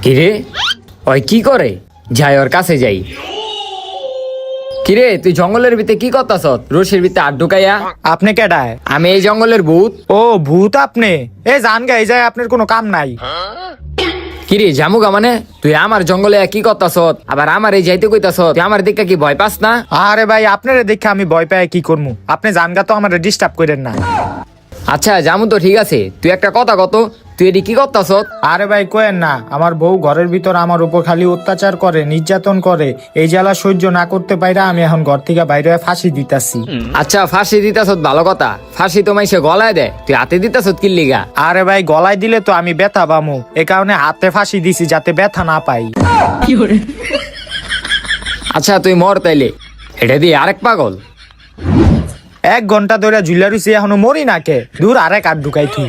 কিরে ওই কি করে? যাই ওর কাছে যাই। কিরে তুই জঙ্গলের ভিতরে কি করতাছ? রশির ভিতরে আট ঢুকাইয়া। আপনি কেডায়? আমি এই জঙ্গলের ভূত। ও ভূত আপনি? এ জান গে, এই যায় আপনার কোনো কাম নাই। কিরে জামুগা মানে তুই আমার জঙ্গলে কি করতাছ? আবার আমার এই যাইতে কইতাছ? তুই আমার দিকে কি ভয় পাস না? আরে ভাই আপনারে দেখে আমি ভয় পাই কি করমু? আপনি জানগা তো আমার ডিস্টার্ব করেন না। আচ্ছা জামু তো ঠিক আছে, তুই একটা কথা কত, তুই এটি কি করতাছ? আরে ভাই কোয়েন না, আমার বউ ঘরের ভিতর আমার উপর খালি অত্যাচার করে, নির্যাতন করে। এই জ্বালা সহ্য না করতে পাইরা আমি এখন ঘর থেকে বাইরে হয়ে ফাঁসি দিতাছি। আচ্ছা ফাঁসি দিতাছ ভালো কথা, ফাঁসি তো মাইসে গলায় দেয়, তুই হাতে দিতাছ কি লিগা? আরে ভাই গলায় দিলে তো আমি ব্যথা পামু, এ কারণে হাতে ফাঁসি দিছি যাতে ব্যথা না পাই। আচ্ছা তুই মর তাইলে, এটা দিয়ে আরেক পাগল। 1 ঘন্টা ধরে ঝুলা রইছি এখনো মরি না কে? দূর আরেক আর ঢুকাই তুই।